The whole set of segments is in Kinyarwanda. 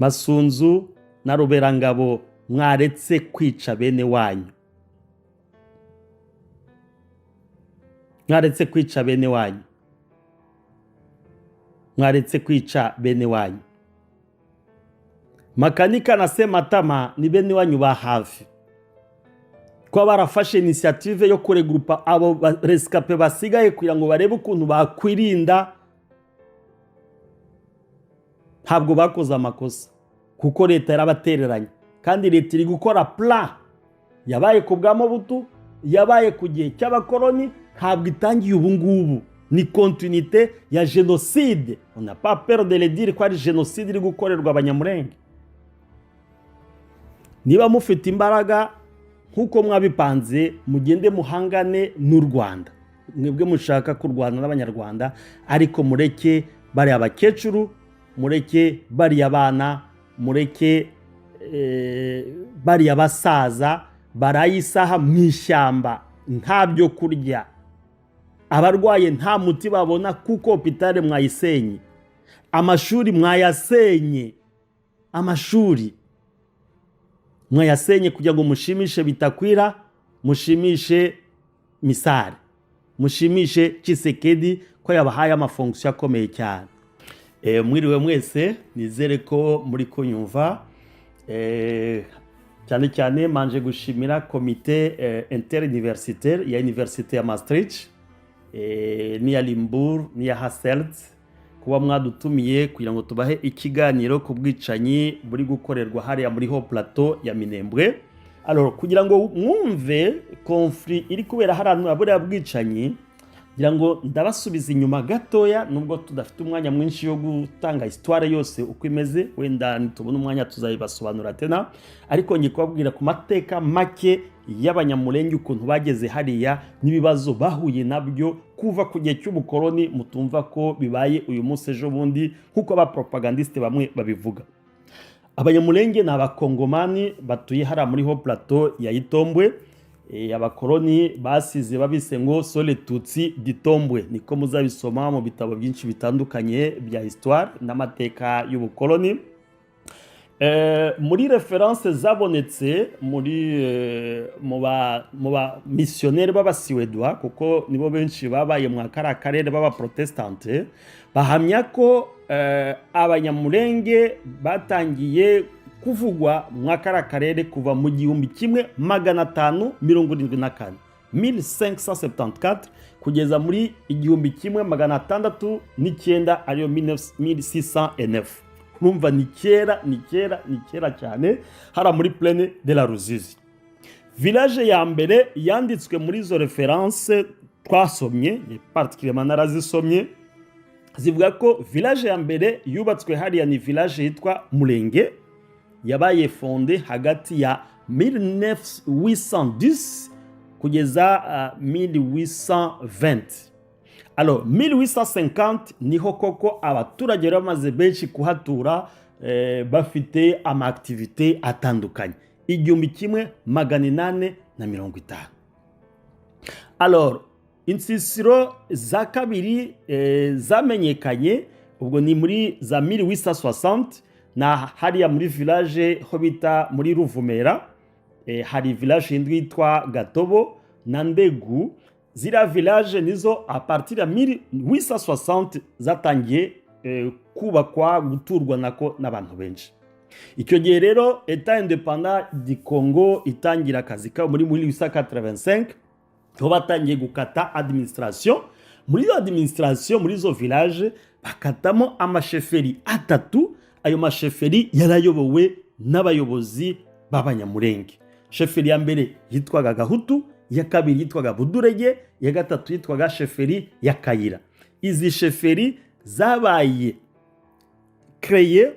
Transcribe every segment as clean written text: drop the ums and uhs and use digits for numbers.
Masunzu na Ruberangabo mwaretse kwica bene wanyu. Mwaretse kwica bene wanyu. Mwaretse kwica bene wanyu. Makanika na Sematama ni bene wanyu ba hafi. Kwa barafashe initiative yo kuregrupa abo rescape basigaye kugira ngo barebe ukuntu bakwirinda. Ntabwo bakoze amakosa kuko leta yarabatereranye, kandi leta iri gukora plan yabaye ku bwa Mobutu, yabaye ku gihe cy'abakoloni, ntabwo itangiye ubu ngubu. Ni continuité ya génocide. On n'a pas peur de le dire ko ari génocide iri gukorerwa Abanyamulenge. Niba mufite imbaraga nkuko mwabipanze, mugende muhangane n'u Rwanda. Mwebwe mushaka kurwana n'Abanyarwanda, ariko mureke bari abakecuru, mureke bari abana, mureke bari abasaza barayisaha mwishyamba ntabyo kurya. Abarwaye nta muti babona kuko hopitale mwayisenye. Amashuri mwayasenye. Amashuri mwayasenye kugira ngo mushimishe Bitakwira, mushimishe Misare, mushimishe Tshisekedi ko yabahaye amafonction akomeye cyane. Mwiriwe mwese, nizere ko muri kunyumva. Cyane cyane manje gushimira komite interuniversitaire ya Université ya Maastricht, niya Limbourg, niya Hasselt, kuba mwadutumiye kugira ngo tubahe ikiganiro ku bwicanyi buri gukorerwa hariya muri Haut Plateau ya Minembwe. Alors kugira ngo mwumve conflit iri kubera harantu abura bwicanyi, kugira ngo ndabasubiza inyuma gatoya, nubwo tudafite umwanya mwinshi yo gutanga histoire yose uko imeze, wenda nitubona umwanya tuzayibasobanura tena, ariko ngiye kubabwira ku mateka make y'Abanyamulenge ukuntu bageze hariya n'ibibazo bahuye nabyo kuva ku gihe cy'ubukoloni, mutumva ko bibaye uyu munsi ejo bundi nkuko abapropagandiste bamwe babivuga. Abanyamulenge ni abakongomani batuye hariya muri Haut Plateau ya Itombwe. Abakoloni basize babise ngo Sole Tutsi d'Itombwe, niko muzabisoma mu bitabo byinshi bitandukanye bya histoire n'amateka y'ubukoloni. Muri reference zabonetse muri mu ba missionnaire b'Abasuédois, kuko nibo benshi babaye mu karere b'aba protestante, bahamya ko Abanyamulenge batangiye kuvugwa mu karere kuva mu 1574 1574 kugeza muri 1609 ariyo 1609. Urumva ni kera cyane, hara muri Plaine de la Ruzizi. Village ya mbere yanditswe muri izo reference twasomye, particulièrement narazisomye, zivuga ko village ya mbere yubatswe hariya ni village yitwa Mulenge, yabaye fondé hagati ya 1810 kugeza 1820. Alors 1850 niho koko abaturage bamaze benshi kuhatura, bafite ama activité atandukanye. 1850. Alors insisiro za kabiri zamenyekanye ubwo ni muri za 1860 na hariya muri village ho bita muri Ruvumera. Hari village indwi yitwa Gatobo na Ndegu. Zira village nizo a partir ya 1860 zatangiye kubakwa guturwa nako n'abantu benshi. Icyo gihe rero Etat indépendant du Congo itangira akazi ka muri 1885, ho batangiye gukata administration. Muri iyo administration muri zo village bakatamo amasheferi atatu. Ayo masheferi yarayobowe n'abayobozi b'Abanyamulenge. Sheferi ya mbere yitwaga Gahutu, ya kabiri yitwaga Budurege, ya gatatu yitwaga sheferi ya Kayira. Izi sheferi zabaye créées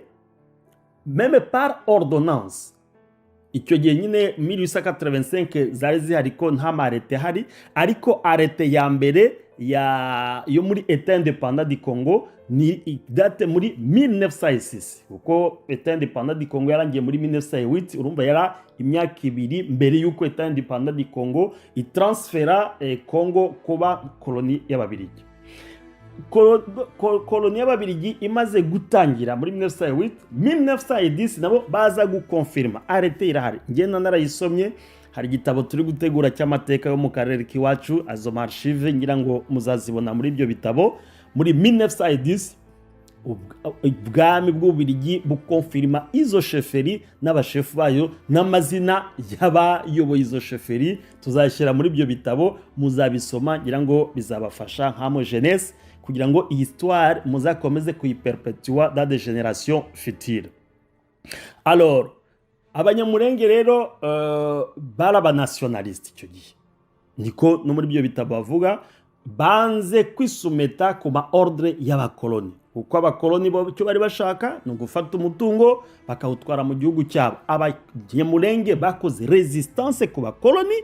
même par ordonnance. Icyo gihe nyine 1885 zari zihari ko nta marete hari, ariko arete ya mbere yo muri Etat indépendant du Congo ni date muri 1906, kuko Etat indépendant du Congo yarangiye muri 1908. Urumva yara imyaka ibiri mbere yuko Etat indépendant du Congo itransfera Congo kuba koloni y'Ababiligi. koloni y'ababirigi imaze gutangira muri 1908 1910 nabo baza gukonfirma arete irahari. Ngenda narayisomye, hari igitabo turi gutegura cy'amateka yo mu karere k'iwacu, azo archive ngira ngo muzazibona muri ibyo bitabo. Muri 1910 ubwami bw'ububirigi bukonfirma izo sheferi n'abashefu bayo n'amazina y'abayoboye izo sheferi. Tuzashyira muri ibyo bitabo, muzabisoma, ngira ngo bizabafasha nk'amo jeunesse, kugira ngo iyi histoire muzakomeze kuyiperpetua dans des générations futures. Alors abanyamurenge rero bari abanationaliste icyo gihe, niko no muri ibyo bitabo bavuga, banze kwisumeta ku ma ordre y'abakoloni, kuko abakoloni bo icyo bari bashaka ni ugufata umutungo bakawutwara mu gihugu cyabo. Abanyamurenge bakoze resistance ku bakoloni,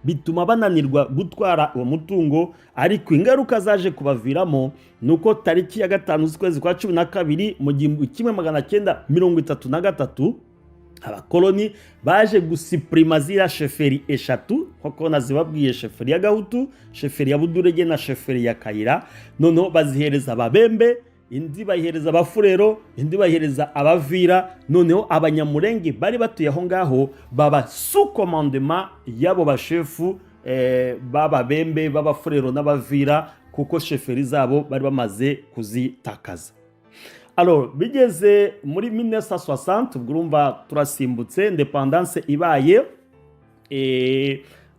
bituma bananirwa gutwara uwo mutungo, ariko ingaruka zaje kubaviramo nuko tariki ya 5 z'ukwezi kwa 12 mu 1933 abakoloni baje gusiprima zira sheferi eshatu, nk'uko nazibabwiye, sheferi ya Gahutu, sheferi ya Budurege na sheferi ya Kayira. Noneho bazihereza ababembe, indi bayihereza abafurero, indi bayihereza abavira. Noneho abanyamurenge bari batuye aho ngaho baba sous commandement yabo bashefu b'ababembe, b'abafurero n'abavira, kuko sheferi zabo bari bamaze kuzitakaza. Alors bigeze muri 1960 ubwo urumva turasimbutse, independance ibaye,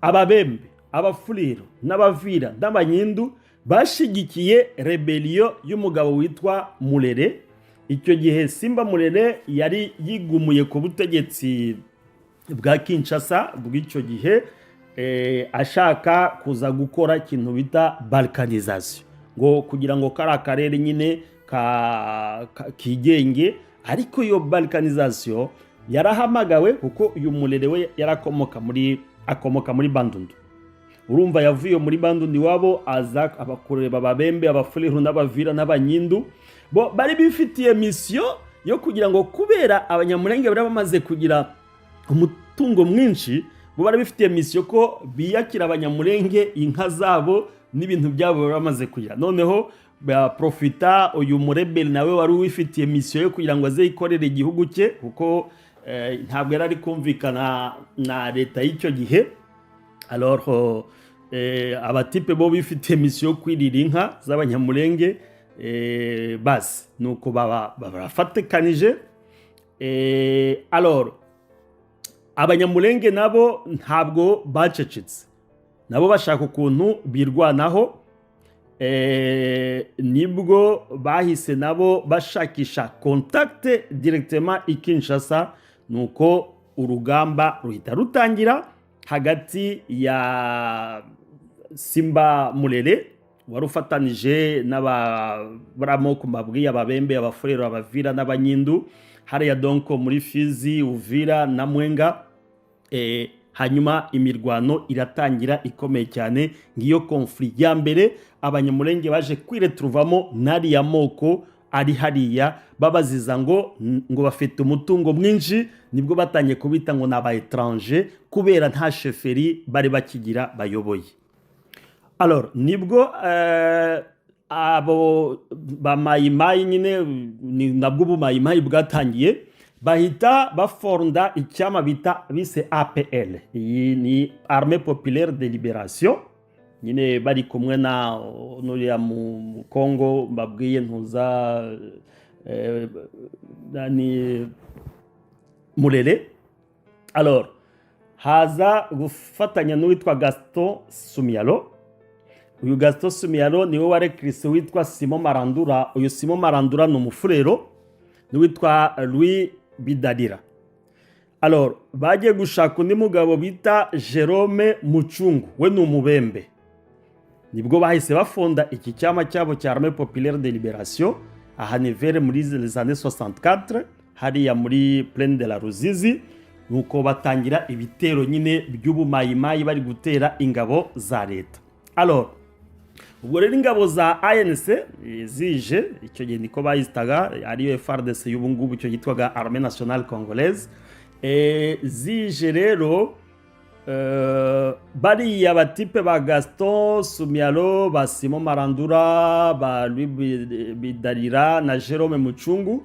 ababembe, abafurero n'abavira n'abanyindu bashigikiye rebellion y'umugabo witwa Mulere. Icyo gihe Simba Mulere yari yigumuye ku butegetsi bwa Kinshasa bw'icyo gihe, ashaka kuza gukora ikintu bita balkanisation, ngo kugira ngo kari akarere nyine kigenge. Ariko iyo balkanisation yarahamagawe kuko uyu Mulere we yarakomoka muri Bandundu. Urumva yavuye muri Bandundu iwabo aza abakureba ababembe, abafurero n'abavira n'abanyindu, bo bari bifitiye mission yo kugira ngo, kubera abanyamurenge bari bamaze kugira umutungo mwinshi, bo bari bifitiye mission ko biyakira abanyamurenge inka zabo n'ibintu byabo bari bamaze kugira. Noneho profita uyu murebeli nawe wari wifitiye mission yo kugira ngo aze yikorere igihugu cye, kuko ntabwo yari kumvikana na leta y'icyo gihe. Alors abatipe bo bifitiye mission yo kwirira inka z'abanyamurenge, basi nuko barafatekanije. Alors abanyamurenge nabo ntabwo bacecetse, nabo bashaka ukuntu birwanaho. Nibwo bahise nabo bashakisha contact directement i Kinshasa, nuko urugamba ruhita rutangira hagati ya Simba Mulere wari ufatanije n'abaramoko mabwiye, ababembe, abafurero, abavira n'abanyindu, hariya donc muri Fizi, Uvira na Mwenga. Hanyuma imirwano iratangira ikomeye cyane. Ngiyo conflit ya mbere abanyamurenge baje kwiretruvamo n'ariya moko ari hariya, babaziza ngo bafite umutungo mwinshi. Nibwo batangiye kubita ngo n'aba étranger, kubera nta sheferi bari bakigira bayoboye. Alors nibwo abo bamayimayi nyine, nabwo ubumayimayi bwatangiye, bahita bafonda icyama bise APL. Iyi ni Armée Populaire de Libération, nyine bari kumwe na nuriya mu Kongo babwiye ntuza ni Mulere. Alors haza gufatanya n'uwitwa Gaston Sumialo. Uyu Gaston Sumialo niwe warekrise witwa Simon Marandura. Uyu Simon Marandura ni umufurero n'uwitwa Louis Bidalira. Alors bagiye gushaka undi mugabo bita Jerome Mucungu, we ni umubembe. Nibwo bahise bafonda iki cyama cyabo cya Armée Populaire de Libération aha Nevere muri les années 64, hariya muri Plaine de la Ruzizi. Nuko batangira ibitero nyine by'ubumayimayi bari gutera ingabo za leta. Alors ubwo rero ingabo za ANC zije, icyo gihe niko bayitaga, ariyo FARDC y'ubu ngubu, icyo yitwaga Armée Nationale Congolaise. Zije rero bariya batipe ba Gaston Sumialo, ba Simon Marandura, ba Louis Bidarira na Jerome Mucungu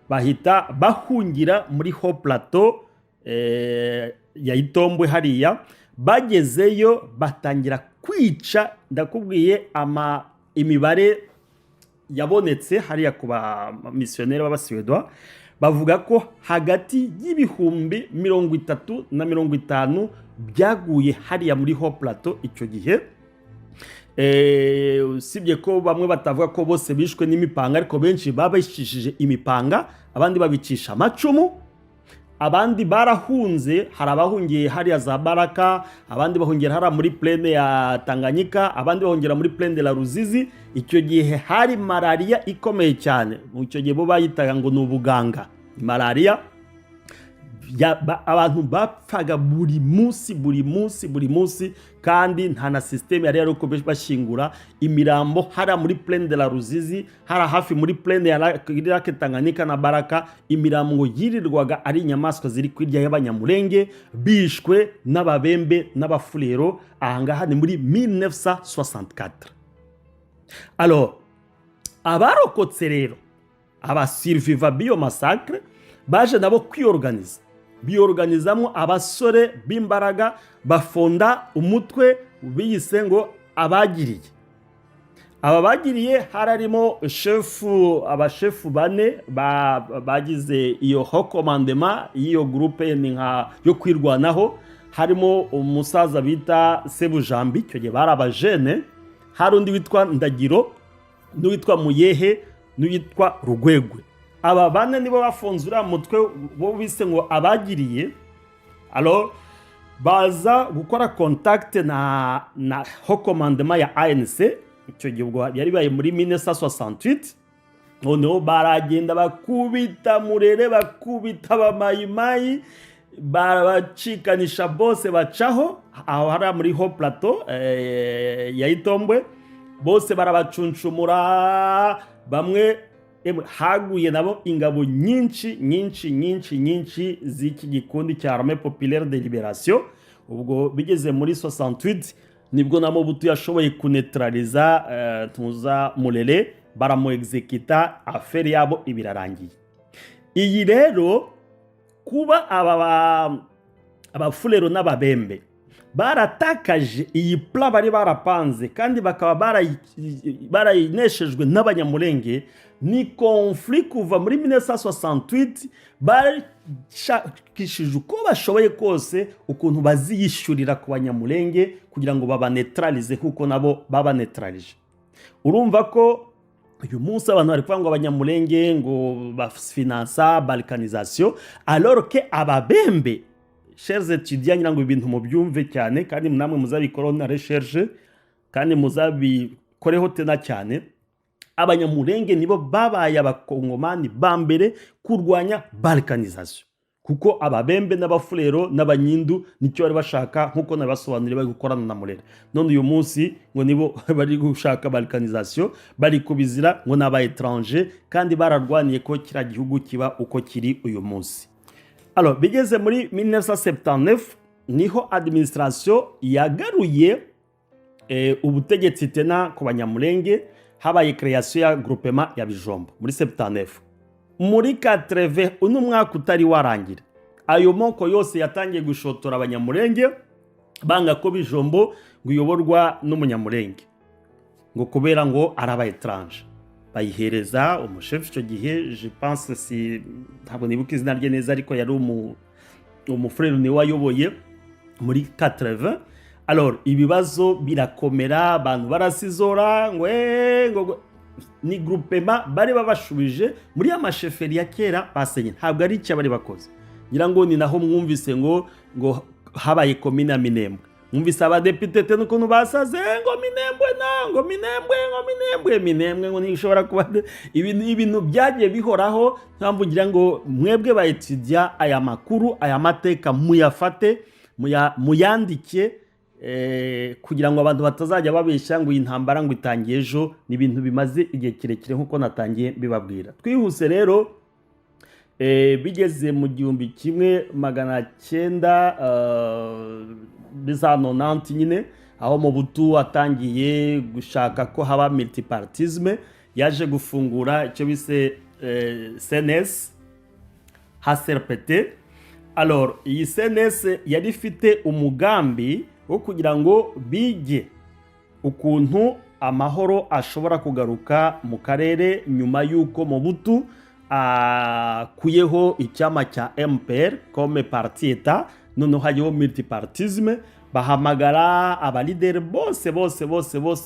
bahita bahungira muri Haut Plateau ya Itombwe hariya. Bagezeyo batangira kwica, ndakubwiye imibare yabonetse hariya ku ba missionnaire b'Abaswedwa bavuga ko hagati y'ibihumbi 30 na 50 byaguye hariya muri Haut Plateau icyo gihe. Usibye ko bamwe batavuga ko bose bishwe n'imipanga, ariko benshi babishishije imipanga, abandi babicisha amacumu, abandi barahunze. Hari abahungiye hariya za Baraka, abandi bahungira hariya muri plaine ya Tanganyika, abandi bahungira muri plaine de la Ruzizi. Icyo gihe hari malaria ikomeye cyane, mu icyo gihe bo bayitaga ngo ni ubuganga. Malaria abantu bapfaga buri munsi, kandi nta na system yari yariko bashingura imirambo hara muri plaine de la Ruzizi, hara hafi muri plaine ya Lac Tanganyika na Baraka. Imirambo yirirwaga ari inyamaswa ziri kwirya y'Abanyamulenge bishwe n'Ababembe n'Abafulero. Ahangaha ni muri 1964. Alors abarokotse rero, abasurviva bio massacre baje nabo kwiorganiza, biorganizamo abasore b'imbaraga, bafonda umutwe biyise ngo abagiriye. Aba bagiriye hararimo abashefu bane bagize iyo haut commandement y'iyo groupe ni nka yo kwirwanaho. Harimo umusaza bita Sebujambi, icyo gihe bari abajene. Hari undi witwa Ndagiro, n'uwitwa Muyehe, n'uwitwa Rugwegwe. Aba bane nibo bafonzura mutwe bo bise ngo abagiriye. Alors baza gukora contact na haut commandement ya ANC. Icyo gihe ubwo yari baye muri 1968. Noneho baragenda bakubita Murere, bakubita Bamayimayi, barabacikanisha bose bacaho aho hari muri Haut Plateau ya Itombwe. Bose barabacunshumura, bamwe haguye nabo ingabo nyinshi z'iki gikundi cya Armée Populaire de Libération. Ubwo bigeze muri 68 nibwo na Mobutu yashoboye kuneutraliza tuza Murere, baramu executa, affaire yabo ibirarangiye. Iyi rero kuba Abafulero n'Ababembe baratakaje iyi plan bari barapanze, kandi bakaba barayineshejwe n'Abanyamulenge, ni conflit kuva muri 1968. Barashakishije uko bashoboye kose ukuntu baziyishyurira ku Banyamulenge kugira ngo babanetralize kuko nabo babanetralije. Urumva ko uyu munsi abantu bari kuvuga ngo Abanyamulenge ngo bafinansa balkanisation, alors que Ababembe, chers étudiants, ngira ngo ibintu mubyumve cyane kandi namwe muzabikora na recherche kandi muzabikoreho tena cyane. Abanyamulenge nibo babaye abakongomani bambere kurwanya balkanisation, kuko Ababembe n'Abafulero n'Abanyindu nicyo bari bashaka, nkuko nabasobanurira bari gukorana na Murere. None uyu munsi ngo nibo bari gushaka balkanisation, bari kubizira ngo n'aba étranger, kandi bararwaniye ko kira gihugu kiba uko kiri uyu munsi. Alors bigeze muri 1979 niho administration yagaruye ubutegetsi tena ku Banyamulenge. Habaye création ya groupement ya Bijombo muri 79. Muri 80 uno mwaka utari warangira, ayo moko yose yatangiye gushotora Abanyamulenge, banga ko Bijombo ngo uyoborwa n'Umunyamulenge, ngo kubera ngo araba étranger. Bayihereza umushefu icyo gihe, je pense si ntabwo nibuka izina rye neza, ariko yari umufrere ni wayoboye muri 80. Alors ibibazo birakomera, abantu barasizora ngo ni groupement bari babashubije muri amasheferi ya kera basenye, ntabwo ari icyo bari bakoze. Ngira ngo ni naho mwumvise ngo habaye commune ya Minembwe. Mwumvise abadepite te nuko basaze ngo Minembwe ngo nishobora kuba ibintu byagiye bihoraho. Mpamvu ngira ngo mwebwe ba etudia aya makuru, aya mateka muyafate, muyandike, kugira ngo abantu batazajya babeshya ngo intambara ngo itangiye ejo. Ni ibintu bimaze igihe kirekire nkuko natangiye bibabwira. Twihuse rero, bigeze mu 1990 nyine, aho Mobutu atangiye gushaka ko haba multipartisme, yaje gufungura icyo bise CNS HCRPT. Alors iyi CNS yari ifite umugambi wo kugira ngo bige ukuntu amahoro ashobora kugaruka mu karere nyuma y'uko Mobutu akuyeho icyama cya MPR comme parti etat, noneho hajyaho multipartisme. Bahamagara abalideri bose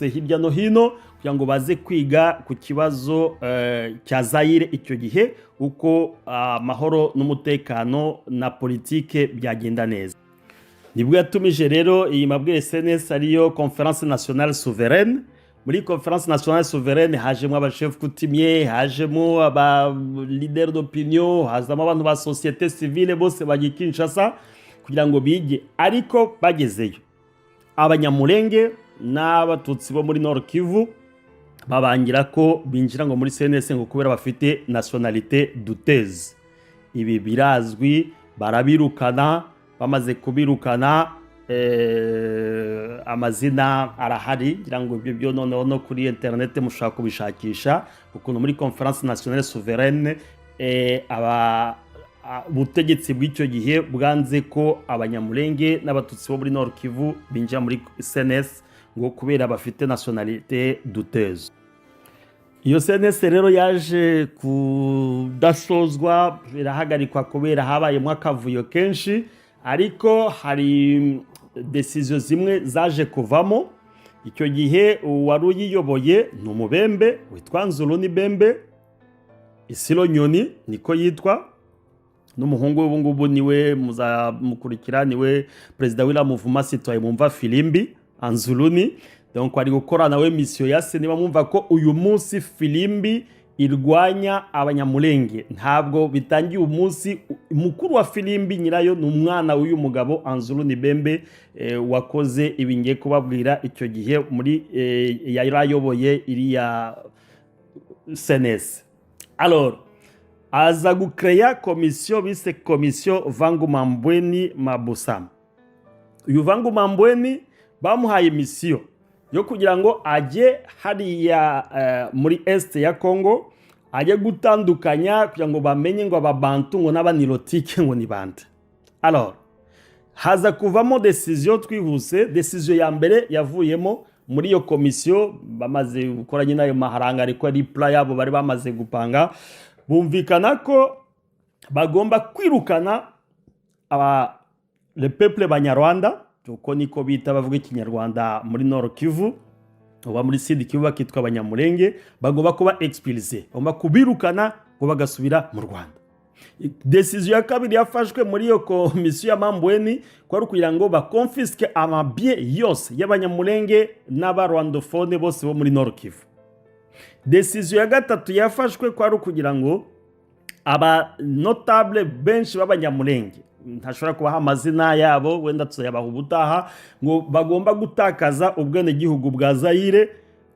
hirya no hino kugira ngo baze kwiga ku kibazo cya Zaire icyo gihe, uko amahoro n'umutekano na politike byagenda neza. Nibwo yatumije rero iyi mabwire CNS ariyo Conference Nationale Souveraine. Muri Conference Nationale Souveraine hajemo abachef coutumier, hajemo aba leader d'opinion, hazamo abantu ba société civile bose bagiye Kinshasa kugira ngo bige. Ariko bagezeyo abanyamulenge n'abatutsi bo muri Nord Kivu babangira ko binjira ngo muri CNS ngo kubera bafite nationalité douteuse. Ibi birazwi, barabirukana. Bamaze kubirukana amazina arahari, ngira ngo ibyo byo noneho no kuri internet mushaka kubishakisha ukuntu muri Conference Nationale Souveraine ubutegetsi bw'icyo gihe bwanze ko abanyamulenge n'abatutsi bo muri Nord Kivu binjira muri CNS ngo kubera bafite nationalité douteuse. Iyo CNS rero yaje kudasozwa, birahagarikwa kubera habayemo akavuyo kenshi, ariko hari decision zimwe zaje kuvamo. Icyo gihe wari uyiyoboye ni umubembe witwa Nzuluni Bembe, Isiro Nyoni niko yitwa, n'umuhungu w'ubu ngubu niwe muzamukurikira, niwe Perezida w'ila Mouvement Citoyen Mumva Filimbi Anzuluni. Donc ari gukora nawe mission yase, niba mwumva ko uyu munsi Filimbi irwanya abanyamulenge, ntabwo bitangiye umunsi. Mukuru wa Filimbi nyirayo ni umwana w'uyu mugabo Anzuluni Bembe wakoze ibingiye kubabwira icyo gihe muri yarayoboye iriya CNS. Alors aza gucreya komisiyo bise komisiyo Vangu Mambweni Mabusama. Uyu Vangu Mambweni bamuhaye misiyo yo kugira ngo ajye hariya muri Est ya Congo, ajye gutandukanya kugira ngo bamenye ngo ababantu ngo n'abanilotike ngo ni bande. Alors haza kuvamo decision twihuse. Decision ya mbere yavuyemo muri iyo komisiyo, bamaze gukoranye nayo maharanga ariko ari plan yabo bari bamaze gupanga, bumvikana ko bagomba kwirukana le peuple banyarwanda, uko niko bita bavuga ikinyarwanda muri Nord Kivu, uba muri Sud Kivu bakitwa abanyamulenge, bagomba kuba expulsé, bagomba kubirukana ngo bagasubira mu Rwanda. Decision ya kabiri yafashwe muri iyo komisiyo ya Mambweni kwari kugira ngo bakonfiske amabie yose y'abanyamulenge n'abarwandophone bose bo muri Nord Kivu. Decision ya gatatu yafashwe kwari kugira ngo aba notable benshi b'abanyamulenge, ntashobora kubaha amazina yabo, wenda tuzayabaha ubutaha, ngo bagomba gutakaza ubwene gihugu bwa Zaire.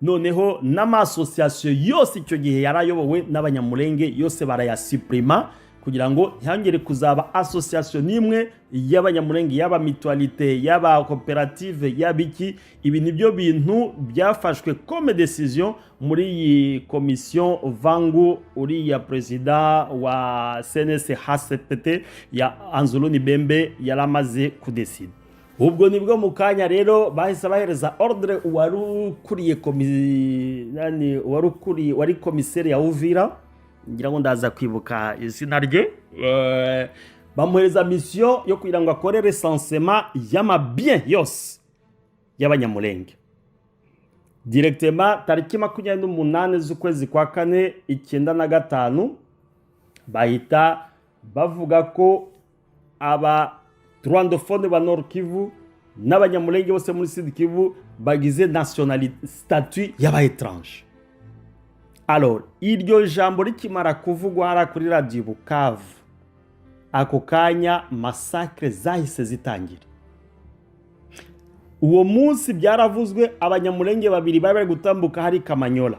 Noneho n'amasosiyasiyo yose icyo gihe yarayobowe n'abanyamulenge yose barayasuprima kugira ngo ntihangere kuzaba association nimwe y'abanyamulenge, yaba mutualité, yaba coopérative, yabiki. Ibi nibyo bintu byafashwe comme decision muri iyi commission Vangu uriya president wa CNS HCPT ya Anzuluni Bembe yaramaze kudesida. Ubwo nibwo mu kanya rero bahise bahereza ordre wari komiseri ya Uvira, ngira ngo ndaza kwibuka izina rye, bamuhereza mission yo kugira ngo akore recensement y'amabien yose y'abanyamulenge. Directement tariki 28 z'ukwezi kwa 4 1995 bahita bavuga ko aba rwandophone ba Nord Kivu n'abanyamulenge bose muri Sud Kivu bagize nationalité statut y'aba étrange. Alors iryo jambo rikimara kuvugwa hara kuri Radio Bukavu, ako kanya massacre zahise zitangira. Uwo munsi byaravuzwe abanyamulenge babiri bari gutambuka hari Kamanyola,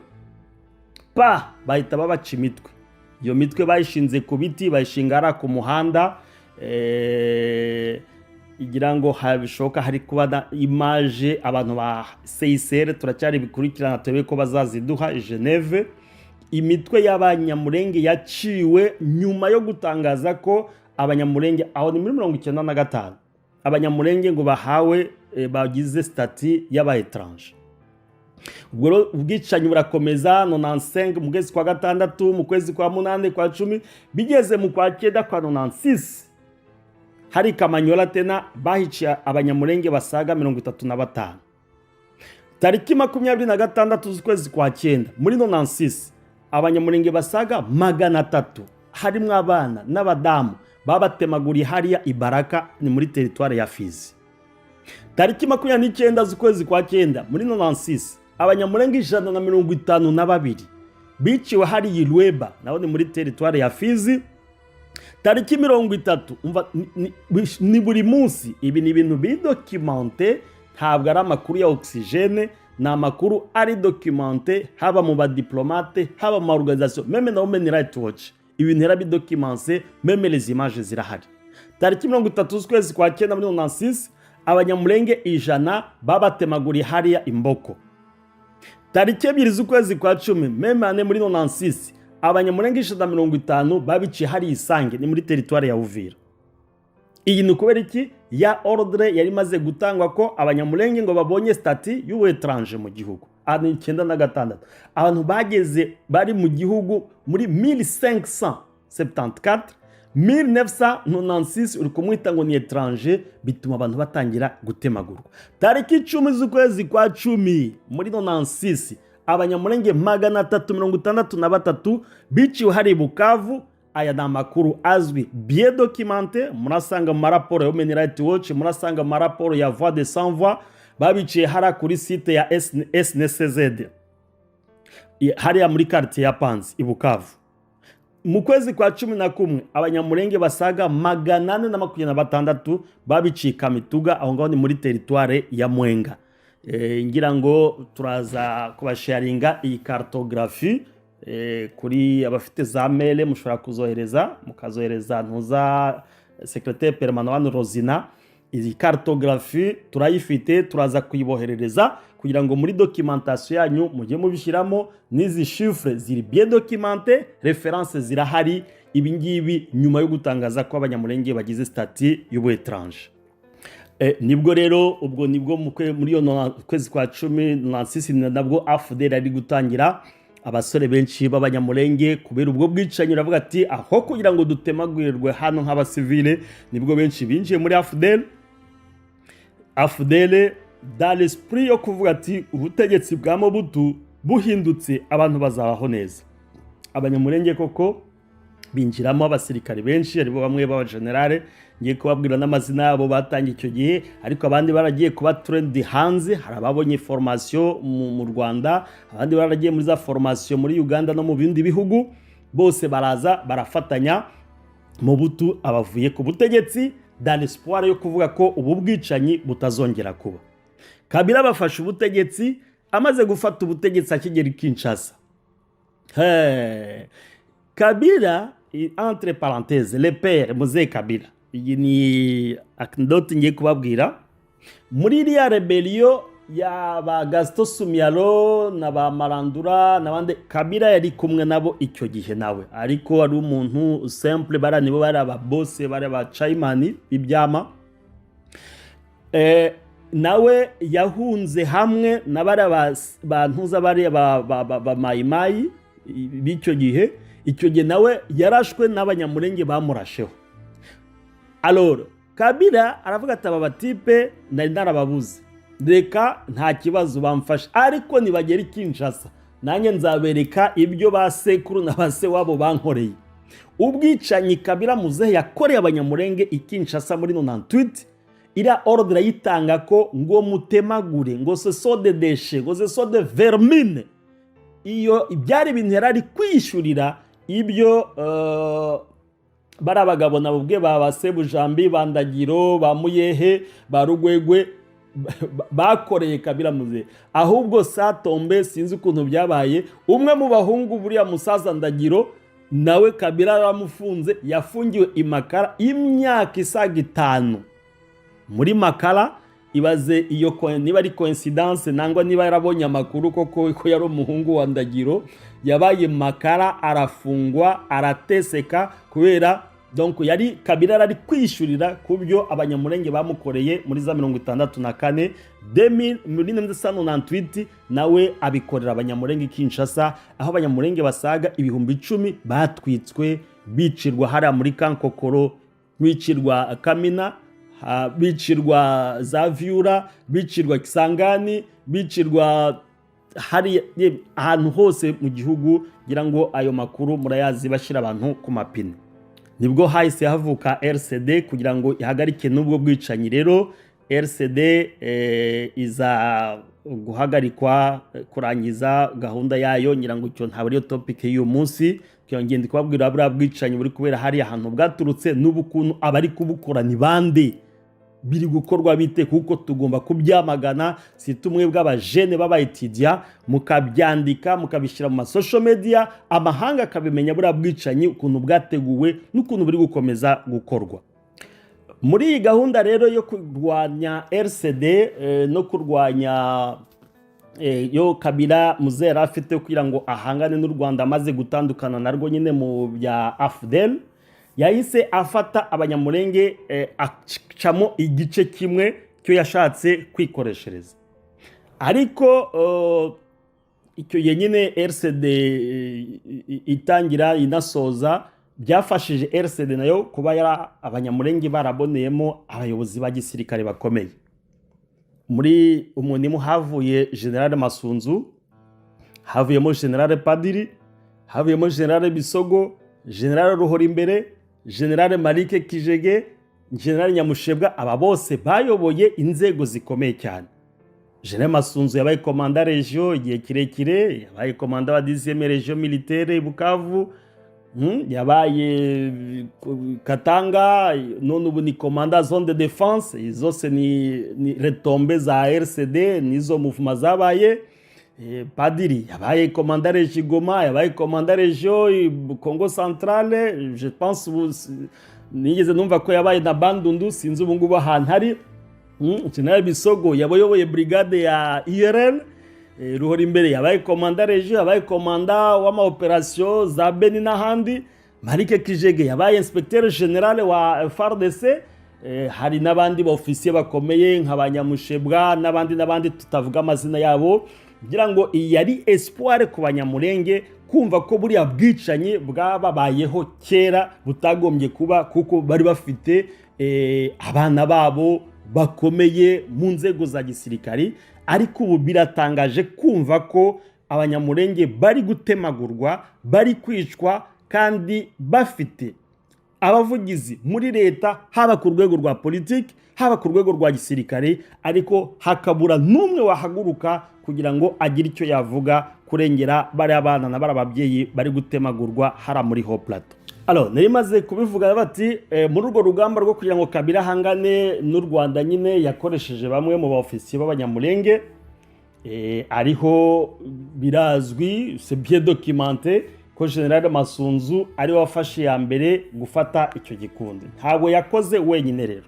bahita babaca imitwe. iyo mitwe bayishinze ku biti bayishinga ari ku muhanda igira ngo habishoka hari kuba image abantu ba CICR turacyari bikurikirana turebe ko bazaziduha i Geneve. Imitwe y'abanyamurenge yaciwe nyuma yo gutangaza ko abanyamurenge aho ni muri 1995 abanyamurenge ngo bahawe bagize stati y'aba étranger. Ubwo ubwicanyi burakomeza 95 mu kwezi kwa gatandatu mu kwezi kwa munane kwa 10 bigeze mu kwa 9 kwa 96 hari Kamanyola tena bahiciye abanyamurenge basaga 35. Tariki 26 z'ukwezi kwa 9 muri 96 abanyamurenge basaga 300 harimo abana n'abadamu babatemaguriye hariya Ibaraka ni muri territoire ya Fizi. Tariki 29 z'ukwezi kwa 9 muri 96 abanyamurenge 152 biciwe hariya Ilweba naho ni muri territoire ya Fizi. Tariki 30 umva ni buri munsi ibi ni ibintu bidocumente ntabwo ari amakuru ya oxygene na amakuru ari documente haba mu badiplomate haba mu organisation meme na Human Rights Watch ibintu era bidocumente meme les images zirahari. Tariki 30 z'ukwezi kwa 9 muri 96 abanyamurenge 100 babatemaguriye hariya Imboko. Tariki 2 z'ukwezi kwa 10 meme ane muri 96 abanyamurenge 150 babiciye hari Isange ni muri territoire ya Uvira. Iyi ni kubera iki ya ordre yari maze gutangwa ko abanyamurenge ngo babonye stati y'ubu étranger mu gihugu. Ani 96 abantu bageze bari mu gihugu muri 1574 1996 uri kumwita ngo ni étranger bituma abantu batangira gutemagurwa. Tariki 10 z'ukwezi kwa 10 muri 96 abanyamurenge 363 biciwe hari Bukavu. Aya ni amakuru azwi bien documenté murasanga mu maraporo ya Human Rights Watch murasanga mu maraporo ya Voix des Sans Voix babiciye hara kuri site ya SNCZ hariya muri quartier ya Panzi i Bukavu. Mu kwezi kwa 11 abanyamurenge basaga 826 babiciye Kamituga aho ngaho ni muri territoire ya Mwenga. Ngira ngo turaza kubasharinga iyi cartographie kuri abafite za mail mushobora kuzohereza mukazohereza ntuza secrétaire permanent Rosina. Iyi cartographie turayifite turaza kuyiboherereza kugira ngo muri documentation yanyu mujye mubishiramo nizi chiffres ziri bien documenté references zirahari ibi ngibi nyuma yo gutangaza ko abanyamurenge bagize stati y'ubu étranger. Nibwo rero ubwo nibwo muri yo kwezi kwa 10 nabwo AFDL ari gutangira abasore benshi b'abanyamurenge kubera ubwo bwicanyi uravuga ati aho kugira ngo dutemagurirwe hano nk'abasivile nibwo benshi binjiye muri AFDL dans l'esprit yo kuvuga ati ubutegetsi bwa Mobutu buhindutse abantu bazabaho neza. Abanyamurenge koko binjiramo abasirikare benshi aribo bamwe baba generale ngiye kubabwira n'amazina yabo batangiye icyo gihe ariko abandi baragiye kuba trend hanze. Hari ababonye formation mu Rwanda abandi baragiye muri za formation muri Uganda no mu bindi bihugu bose baraza barafatanya Mobutu abavuye ku butegetsi dans l'espoir yo kuvuga ko ubu bwicanyi butazongera kuba. Kabila bafashe ubutegetsi amaze gufata ubutegetsi akigera Kinshasa. Kabila entre parenthèses le père Mzee Kabila iyi ni anecdote ngiye kubabwira muri iriya rebellion ya ba Gaston Sumyalo na ba Marandura n'abandi Kabila yari kumwe nabo icyo gihe nawe ariko ari umuntu simple baranibo bari aba boss bari aba chairman ibyama nawe yahunze hamwe n'abari bantuza bari ba mayimayi b'icyo gihe. Icyo gihe nawe yarashwe n'abanyamurenge bamurasheho. Alors Kabila aravuga ati aba batipe nari narababuze reka nta kibazo bamfasha ariko nibagera Kinshasa nanjye nzabereka ibyo basekuru na base wabo bankoreye. Ubwicanyi Kabila Muzehe yakoreye abanyamurenge Kinshasa muri 98 ira ordre yitanga ko ngo mutemagure ngo ce sont des déchets ngo ce sont des vermines. Iyo ibyari ibintu yarari kwishurira ibyo bari abagabo nabo bwe ba Sebujambi bandagiro ba Muyehe ba Rugwegwe bakoreye Kabila Muzehe. Ahubwo satombe sinzi ukuntu byabaye umwe mu bahungu buriya musaza Ndagiro nawe Kabila aramufunze, yafungiwe i Makala imyaka isaga 5 muri Makala. Ibaze iyo niba ari coincidence nangwa niba yarabonye amakuru koko ko yari umuhungu wa Ndagiro, yabaye Makala arafungwa arateseka kubera donc yari Kabila ari kwishurira kubyo abanyamurenge bamukoreye muri za 64 1998, nawe abikorera abanyamurenge Kinshasa, aho abanyamurenge basaga 10,000 batwitswe bicirwa hara muri Kankokoro, bicirwa Kamina, bicirwa za Vyura, bicirwa Kisangani, bicirwa hari ahantu hose mu gihugu. Ngira ngo ayo makuru murayazi bashira abantu ku mapine. Nibwo hahise havuka RCD kugira ngo ihagarike n'ubwo bwicanyi. Rero RCD iza guhagarikwa kurangiza gahunda yayo. Ngira ngo icyo ntabwo ariyo topic y'uyu munsi, ngende kubabwira buriya bwicanyi buri kubera hari ahantu bwaturutse n'ubukuntu abari kubukora ni bande, biri gukorwa bite, kuko tugomba kubyamagana. Si tumwe bw'abajene b'abayitidia mukabyandika mukabishyira mu social media, amahanga akabimenya buriya bwicanyi ukuntu bwateguwe n'ukuntu buri gukomeza gukorwa. Muri iyi gahunda rero yo kurwanya RCD no kurwanya yo Kabila Muzera afite kugira ngo ahangane n'u Rwanda amaze gutandukana narwo nyine mu bya AFDL, yahise afata abanyamurenge acamo igice kimwe cyo yashatse kwikoreshereza. Ariko icyo yenyine RCD itangira inasoza byafashije RCD nayo kuba yara abanyamurenge baraboneyemo abayobozi ba gisirikare bakomeye. Muri umunimu havuye General Masunzu, havuyemo General Padiri, havuyemo General Bisogo, General Ruhorimbere, General Marike Kijege, General Nyamushebwa. Aba bose bayoboye inzego zikomeye cyane. General Masunzu yabaye komanda region igihe kirekire, yabaye komanda wa 10e region militaire Bukavu, yabaye Katanga, none ubu ni komanda zone de défense. Zose ni retombe za RCD, nizo mouvement zabaye. Padiri yabaye komanda region Goma, yabaye komanda region Congo Centrale. Je pense nigeze numva ko yabaye na Bandundu, sinzi ubu ngubu ahantu hari. General Bisogo yabayoboye brigade ya IRL. Ruhorimbere yabaye komanda region, yabaye komanda w'ama operation za Beni n'ahandi. Marike Kijege yabaye inspecteur general wa FARDC. Hari n'abandi ba officier bakomeye nk'abanyamushebwa n'abandi tutavuga amazina yabo. Ngira ngo yari espoir ku banyamurenge kumva ko buriya bwicanyi bwababayeho kera butagombye kuba, kuko bari bafite abana babo bakomeye mu nzego za gisirikari. Ariko ubu biratangaje kumva ko abanyamurenge bari gutemagurwa, bari kwicwa, kandi bafite abavugizi muri leta, haba ku rwego rwa politiki, haba ku rwego rwa gisirikare, ariko hakabura n'umwe wahaguruka kugira ngo agire icyo yavuga kurengera bari abana na bari ababyeyi bari gutemagurwa hara muri Haut Plateau. Alors nari maze kubivuga bati muri urwo rugamba rwo kugira ngo Kabila hangane n'u Rwanda nyine yakoresheje bamwe mu baofisiye b'abanyamurenge. Ariho birazwi, c'est bien documenté ko General Masunzu ari wafashe ya mbere gufata icyo gikundi. Ntabwo yakoze wenyine rero,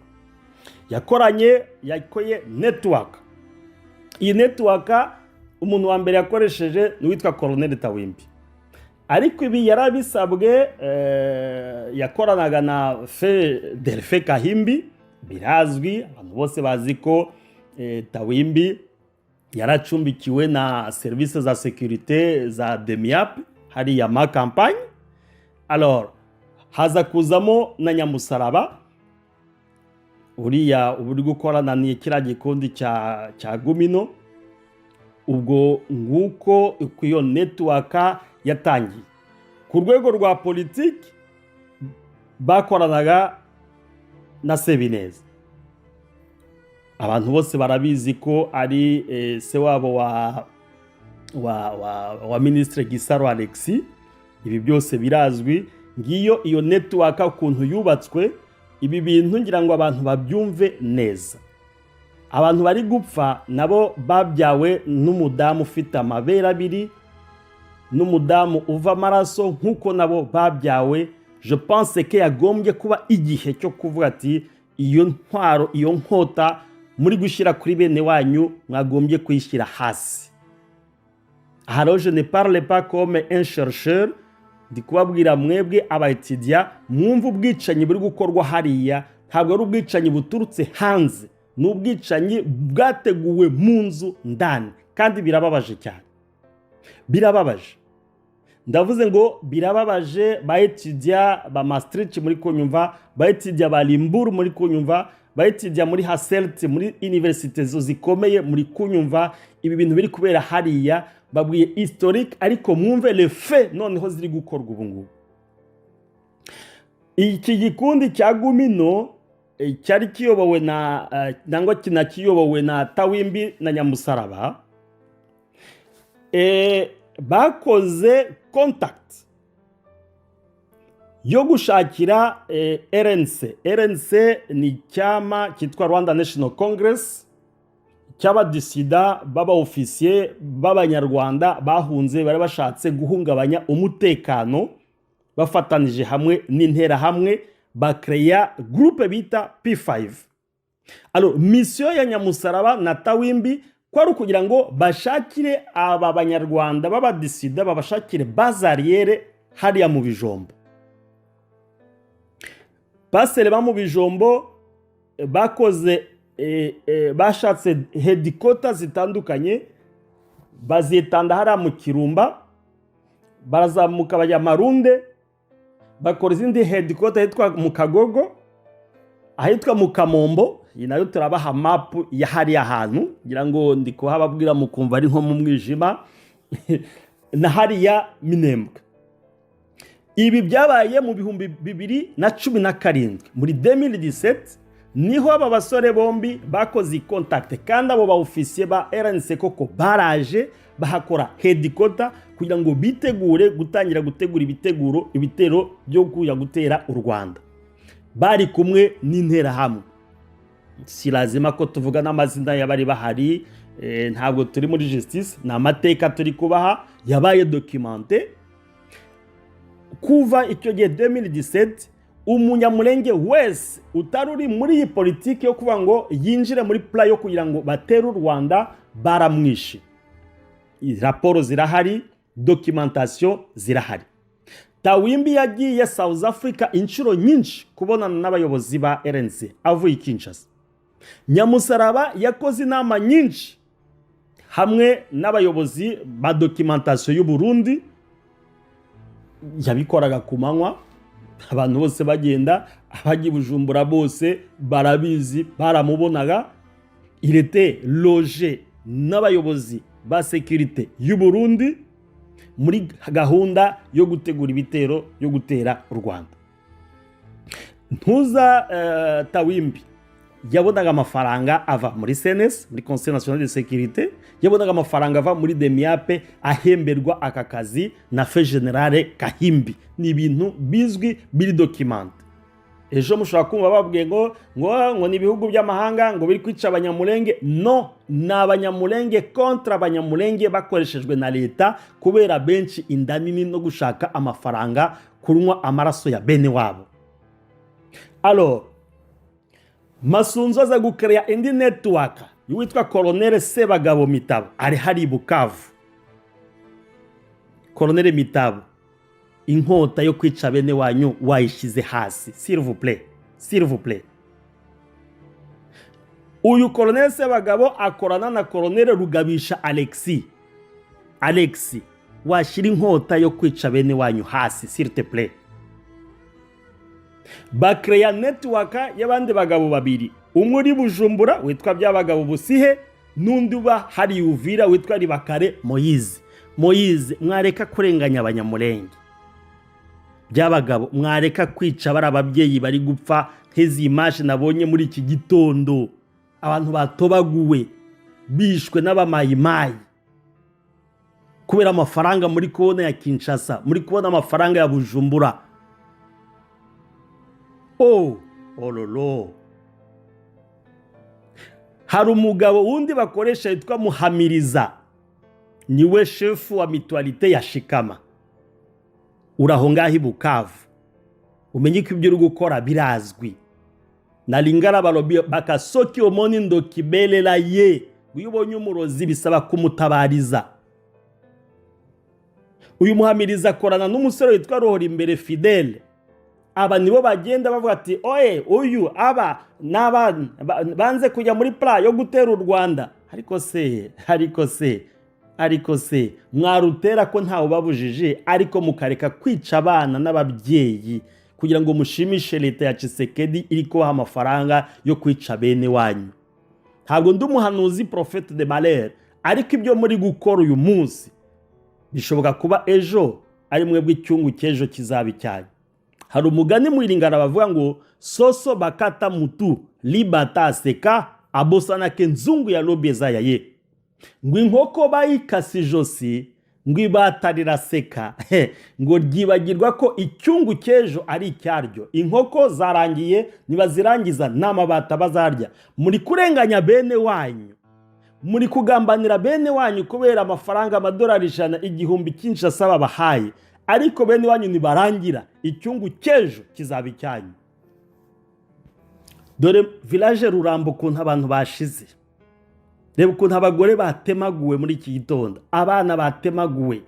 yakoye network. Iyi network umuntu wa mbere yakoresheje ni witwa Colonel Tawimbi. Ariko ibi yarabisabwe, yakoranaga na Delfe Kahimbi. Birazwi, abantu bose bazi ko Tawimbi yaracumbikiwe na service za sécurité za Demiap hari ya ma campagne. Alors haza kuzamo na Nyamusaraba, uriya uburi gukorana ni kira gikundi cya Gumino. Ubwo nguko iyo network yatangiye. Ku rwego rwa politiki bakoranaga na Sebineza. Abantu bose barabizi ko ari se wabo wa Ministre Gisaro Alexis. Ibi byose birazwi. Ngiyo iyo network ukuntu yubatswe. Ibi bintu ngira ngo abantu babyumve neza. Abantu bari gupfa nabo babyawe n'umudamu ufite amabere abiri, n'umudamu uva amaraso nk'uko nabo babyawe. Je pense ko yagombye kuba igihe cyo kuvuga ati iyo ntwaro, iyo nkota muri gushyira kuri bene wanyu mwagombye kuyishyira hasi. Alors je ne parle pas comme un chercheur, ndi kubabwira mwebwe abaetudia mwumva ubwicanyi buri gukorwa hariya ntabwo ari ubwicanyi buturutse hanze, ni ubwicanyi bwateguwe mu nzu ndani, kandi birababaje cyane, birababaje. Ndavuze ngo birababaje baetudia ba Maastricht muri kunyumva, baetudia ba Limbourg muri kunyumva, baetudia muri Hasselt muri universite zo zikomeye muri kunyumva. Ibi bintu biri kubera hariya babwiye historique, ariko mwumve le fait noneho ziri gukorwa ubu ngubu. Iki gikundi cya Gumino cyari kiyobowe na nangwa kinakiyobowe na Tawimbi na Nyamusaraba, bakoze contact yo gushakira RNC ni cyama kitwa Rwanda National Congress cy'abadisida baba officier b'abanyarwanda bahunze bari bashatse guhungabanya umutekano, bafatanije hamwe n'intera hamwe bakreya groupe bita P5. Alors mission ya Nyamusaraba na Tawimbi kwari kugira ngo bashakire aba banyarwanda b'abadisida babashakire bazariere hariya mu Bijombo. Pasere ba mu Bijombo bakoze bashatse headquarters zitandukanye, bazitanda hariya mu Kirumba, barazamuka bajya Marunde, bakora izindi headquarters hitwa mu Kagogo, ahitwa mu Kamombo. Nayo turabaha map ya hariya hantu ngira ngo ndi kuhababwira mukumva ari nko mu mwijima na hariya Minembwe. Ibi byabaye mu 2017 muri 2017 niho aba basore bombi bakoze contact, kandi abo ba officier ba RNC koko baraje bahakora headquarter kugira ngo bitegure gutangira gutegura ibitero byo kuya gutera u Rwanda. Bari kumwe n'intera hamwe. Si lazima ko tuvuga n'amazina y'abari bahari, ntabwo turi muri justice, na amateka turi kubaha yabaye documenté. Kuva icyo gihe 2017 umunyamulenge wese utaruri muri iyi politiki yo kuvuga ngo yinjire muri plan yo kugira ngo batere u Rwanda baramwishe. Raporo zirahari, documentation zirahari. Tawimbi yagiye South Africa inshuro nyinshi kubonana n'abayobozi ba RNC avuye Kinshasa. Nyamusaraba yakoze inama nyinshi hamwe n'abayobozi ba documentation y'u Burundi, yabikoraga ku manywa, abantu bose bagenda, abagiye Bujumbura bose barabizi, baramubonaga. Il était logé n'abayobozi ba sécurité y'u Burundi muri gahunda yo gutegura ibitero yo gutera u Rwanda. Ntuza Tawimbi yabonaga amafaranga ava muri CNS, muri Conseil National de Sécurité, yabonaga amafaranga ava muri Demiape ahemberwa aka kazi na Fe Generale Kahimbi. Ni ibintu bizwi biri document. Ejo mushobora kumva babwiye ngo ni ibihugu by'amahanga ngo biri kwica abanyamulenge. No, na abanyamulenge kontra abanyamulenge bakoreshejwe na leta kubera benshi indanini no gushaka amafaranga, kunywa amaraso ya bene wabo. Alors Masunzu aza gukereya indi network witwa Colonel Sebagabo Mitabo, ari hari Bukavu. Colonel Mitabo, inkota yo kwica bene wanyu wayishize hasi, s'il vous plaît, s'il vous plaît. Uyu Colonel Sebagabo akorana na Colonel Rugabisha Alexis, washira inkota yo kwica bene wanyu hasi, s'il te plaît. Bakreya network y'abandi bagabo babiri, umwe uri Bujumbura witwa Byabagabo Busihe, n'undi uba hari Uvira witwa Ribakare Moise. Mwareka kurenganya abanyamulenge. Byabagabo mwareka kwica bari ababyeyi bari gupfa, nk'izi image nabonye muri iki gitondo, abantu batobaguwe bishwe n'abamayimayi kubera amafaranga muri kubona ya Kinshasa, muri kubona amafaranga ya Bujumbura. Oh lolo. Hari umugabo wundi bakoresha yitwa Muhamiriza. niwe shefu wa mitualite ya Shikama. Uraho ngaho i Bukavu, umenye ko ibyo uri gukora birazwi. Na Lingala balobi bakasoki omoni ndo kibelela ye, uyu ubonye umurozi bisaba kumutabariza. Uyu muhamiriza akorana n'umusore witwa Ruhorimbere Fidele. Aba nibo bagenda bavuga ati oye uyu aba n'abana banze kujya muri plan yo gutera u Rwanda. Ariko se mwarutera ko ntawe babujije, ariko mukareka kwica abana n'ababyeyi kugira ngo mushimishe leta ya Tshisekedi iri kubaha amafaranga yo kwica bene wanyu. Ntabwo ndi umuhanuzi prophète de malheur, ariko ibyo muri gukora uyu munsi bishoboka kuba ejo ari mwebwe icyungu cy'ejo kizaba icyanyu. Hari umugani mu Lingala bavuga ngo soso bakata mutu libata seka abosana ke nzungu ya lobeza yaye. Ngo inkoko bayikasi josi ngo ibatarira seka ngo ryibagirwa ko icyungu cy'ejo ari icyaryo. Inkoko zarangiye nibazirangiza n'amabata bazarya. Muri kurenganya bene wanyu, muri kugambanira bene wanyu kubera amafaranga amadolari 100 igihumbi Kinshasa babahaye, ariko bene wanyu nibarangira icyungu cy'ejo kizaba icyanyu. Dore village Rurambo ukuntu abantu bashize. Reba ukuntu abagore batemaguwe muri iki gitondo, abana batemaguwe,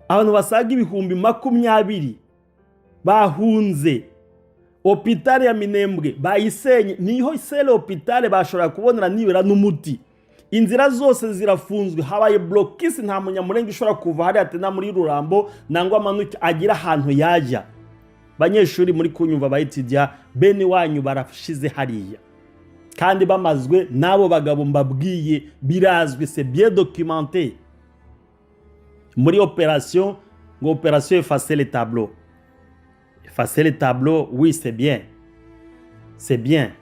abantu basaga ibihumbi 20 bahunze. Hopitale ya Minembwe bayisenye, niho sele hopitale bashobora kubonera nibera n'umuti. Inzira zose zirafunzwe, habaye blokisi, nta munyamurenge ushobora kuva hari atena muri Rurambo nangwa amanuke agira ahantu yajya. Banyeshuri muri kunyumva bayitijya bene wanyu barashize hariya, kandi bamazwe nabo bagabo mbabwiye, birazwi, c'est bien documenté. Muri opération, ngo opération effacer les tableaux. Effacer les tableaux, oui, c'est bien. C'est bien.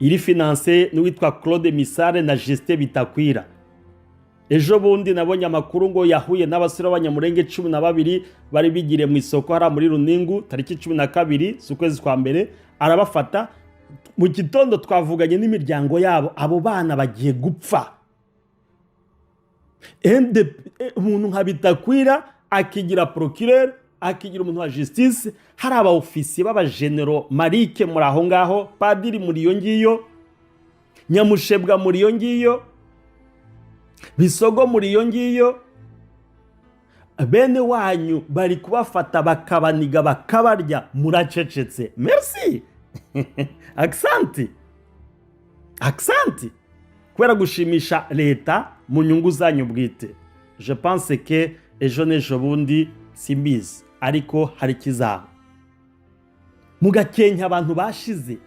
Il est financé n'uwitwa Claude Misare na Justin Bitakwira. Ejo bundi nabonye amakuru ngo yahuye n'abasore b'abanyamurenge 12 bari bigire mu isoko hara muri Runingu tariki 12 z'ukwezi kwa mbere, arabafata. Mu gitondo twavuganye n'imiryango yabo, abo bana bagiye gupfa. Umuntu nka Bitakwira akigira procureur, akigira umuntu wa justice, hari aba ofisiye baba general Marike muri aho ngaho, padiri muri iyo ngiyo, Nyamushebwa muri iyo ngiyo, Bisogo muri iyo ngiyo. Bene wanyu bari kubafata bakabaniga bakabarya, muracecetse. Merci. Aksanti kubera gushimisha leta mu nyungu zanyu bwite. Je pense que ejo n'ejo bundi simbizi, ariko hari kizaba. Mugakenya abantu bashize,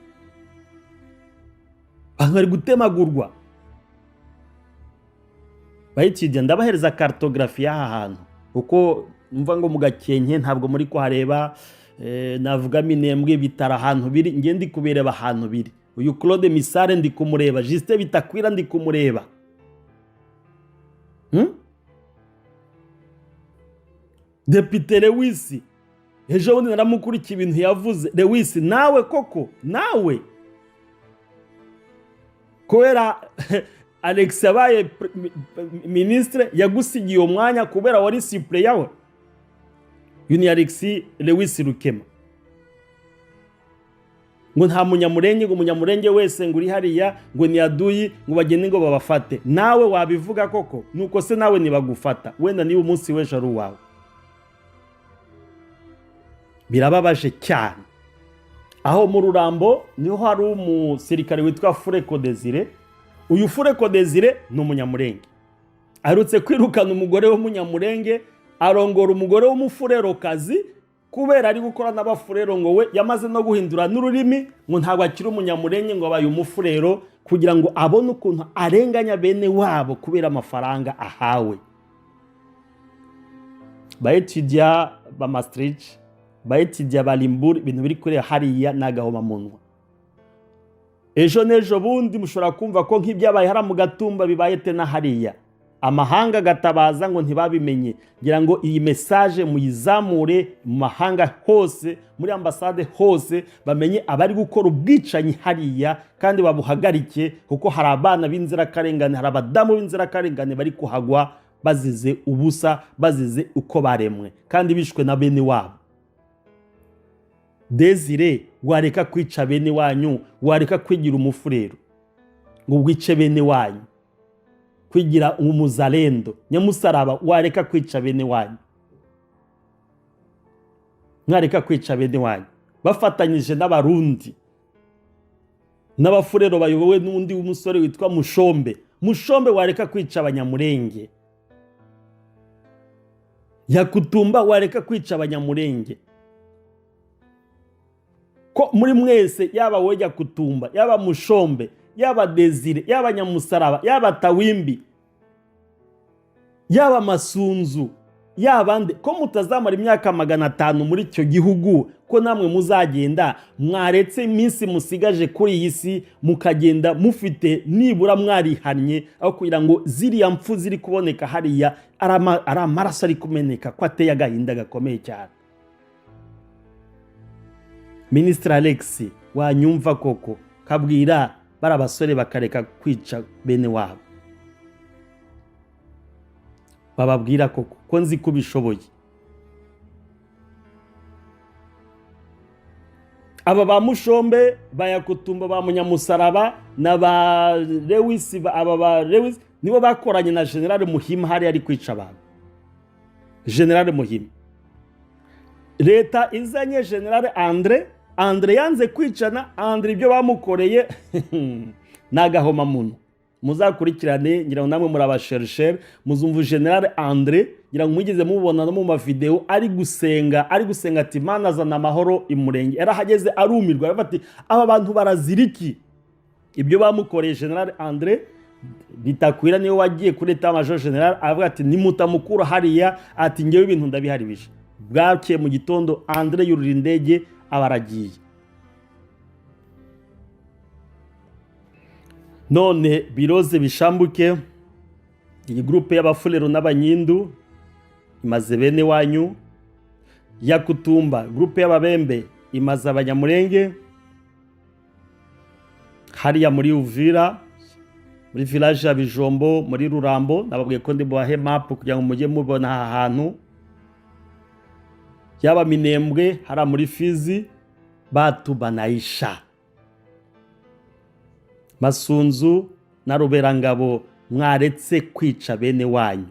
abantu bari gutemagurwa. Bayitijya ndabahereza cartographie y'aha hantu, uko mva ngo mugakenke ntabwo muri ko hareba. Navuga Minembwe bitara ahantu biri, nge ndi kubireba ahantu biri. Uyu Claude Misare ndi kumureba, Justin Bitakwira ndi kumureba. Depite Lewis ejo bundi naramukurikiye ibintu yavuze. Lewis nawe koko, nawe kubera Alex yabaye ministre yagusigiye umwanya kubera wari suppléant yawe. Yuni Alex Lewis Rukema ngo nta munyamurenge, ngo umunyamurenge wese ngo uri hariya ngo ni aduyi ngo bagende ngo babafate. Nawe wabivuga koko? Nuko se nawe nibagufata, wenda niba umunsi w'ejo ari uwawe. Birababaje cyane. Aho mu Rurambo niho hari umusirikare witwa Fureko Desire. Uyu Fureko Desire ni umunyamurenge, arutse kwirukana umugore w'umunyamurenge, arongora umugore w'umufurero kazi kubera ari gukora n'abafurero, ngo we yamaze no guhindura n'ururimi, ngo ntabwo akiri umunyamurenge, ngo abaye umufurero, kugira ngo abone ukuntu arenganya bene wabo kubera amafaranga ahawe. Bayitijya ba Maastricht, bayitijya balimbura, ibintu biri kure hariya n'agahoma munwa. Ejo n'ejo bundi mushobora kumva ko nk'ibyabaye hara mu Gatumba bibaye tena hariya. amahanga agatabaza ngo ntibabimenye. Ngira ngo iyi message muyizamure mu mahanga hose, muri ambasade hose, bamenye abari gukora ubwicanyi hariya kandi babuhagarike, kuko hari abana b'inzirakarengane, hari abadamu b'inzirakarengane bari kuhagwa bazize ubusa, bazize uko baremwe kandi bishwe na bene wabo. Desire, wareka kwica bene wanyu, wareka kwigira umufurero ngo wice bene wanyu, kwigira umuzalendo nyamusaraba, wareka kwica bene wanyu, mwareka kwica bene wanyu bafatanyije n'abarundi n'abafurero bayobowe n'undi w'umusore witwa Mushombe, wareka kwica abanyamurenge. Yakutumba, wareka kwica abanyamurenge. Ko muri mwese, yaba wowe Yakutumba, yaba Mushombe, yaba Desire, yaba Nyamusaraba, yaba Tawimbi, yaba Masunzu, yaba nde, ko mutazamara imyaka 500 muri icyo gihugu, ko namwe muzagenda mwaretse iminsi musigaje kuri iyi si mukagenda mufite nibura mwarihannye, aho kugira ngo ziriya mpfu ziri kuboneka hariya ari amaraso ari kumeneka, ko ateye agahinda gakomeye cyane. Ministre Alex, wanyumva koko, kabwira bara basore bakareka kwica bene wabo, bababwira koko ko nzi kubishoboye. Aba ba Mushombe, ba Yakutumba, ba Munyamusaraba na ba Lewis, aba ba Lewis nibo bakoranye na General Muhima hari ari kwica abantu. General Muhima, leta izanye General Andre yanze kwicana. Andre ibyo bamukoreye nagahoma muno, muzakurikirane, ngira ngo namwe muri abashersher muzumva General Andre, ngira ngo mugeze mubona no mu mavideo ari gusenga ati Mana azana amahoro imurenge. Yarahageze arumirwa, ati aba bantu baraziriki. Ibyo bamukoreye General Andre bitakwira niyo wagiye kuri Etat Major General, avuga ati nimutamukura hariya, ati ngewe ibintu ndabiharibije. Bwakeye mu gitondo Andre yurira indege abaragiye. None biroze bishambuke, iyi groupe y'abafulero n'abanyindu imaze bene wanyu. Yakutumba, groupe y'ababembe imaze abanyamurenge hariya muri Uvira, muri village ya Bijombo, muri Rurambo. Nababwiye ko ndi bubahe map kugira ngo mujye mubona aha hantu. Yaba Minembwe hara muri Fizi, Batu Banaisha, Masunzu na Ruberangabo, mwaretse kwica bene wanyu,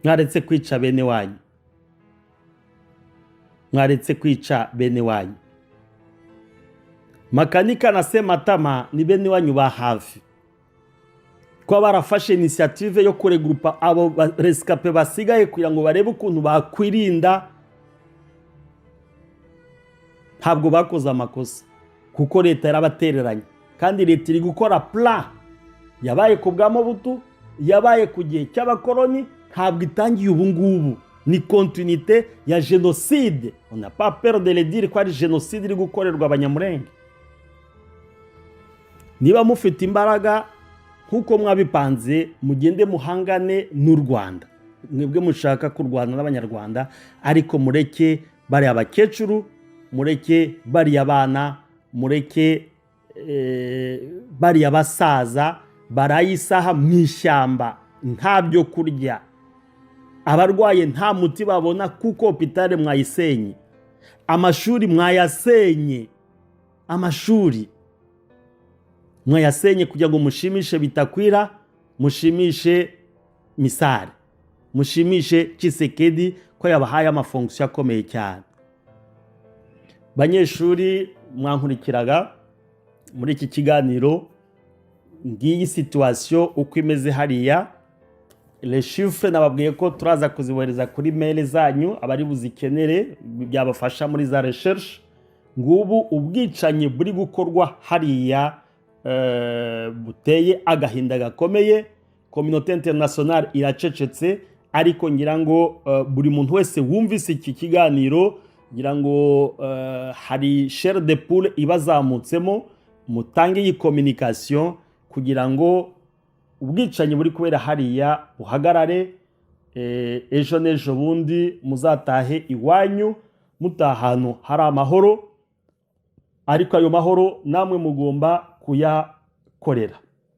mwaretse kwica bene wanyu, mwaretse kwica bene wanyu. Makanika na Sematama ni bene wanyu ba hafi, kwa barafashe initiative yo kuregrupa abo rescape basigaye kugira ngo barebe ukuntu bakwirinda. Ntabwo bakoze amakosa, kuko leta yarabatereranye, kandi leta iri gukora plan yabaye ku bwa Mobutu, yabaye ku gihe cy'abakoloni, ntabwo itangiye ubu ngubu. Ni continuité ya génocide. On n'a pas peur de le dire ko ari génocide iri gukorerwa abanyamurenge. Niba mufite imbaraga nkuko mwabipanze, mugende muhangane n'u Rwanda. Mwebwe mushaka kurwana n'abanyarwanda, ariko mureke bari abakecuru, mureke bari abana, mureke bari abasaza barayisaha mwishyamba ntabyo kurya. Abarwaye nta muti babona kuko hopitale mwayisenye, amashuri mwayasenye, amashuri mwayasenye kugira ngo mushimishe Bitakwira, mushimishe Misare, mushimishe Tshisekedi ko yabahaye amafonction akomeye cyane. Banyeshuri mwankurikiraga muri iki kiganiro, ngiyi situation uko imeze hariya. Les chiffres nababwiye ko turaza kuzibohereza kuri mail zanyu, abari buzikenere byabafasha muri za recherche. Ngubu ubwicanyi buri gukorwa hariya buteye agahinda gakomeye. Communauté internationale iracecetse, ariko ngira ngo buri muntu wese wumvise iki kiganiro, ngira ngo hari chair de poule ibazamutsemo, mutange iyi communication kugira ngo ubwicanyi buri kubera hariya buhagarare, ejo n'ejo bundi muzatahe iwanyu mutaha ahantu hari amahoro, ariko ayo mahoro namwe mugomba kuyakorera.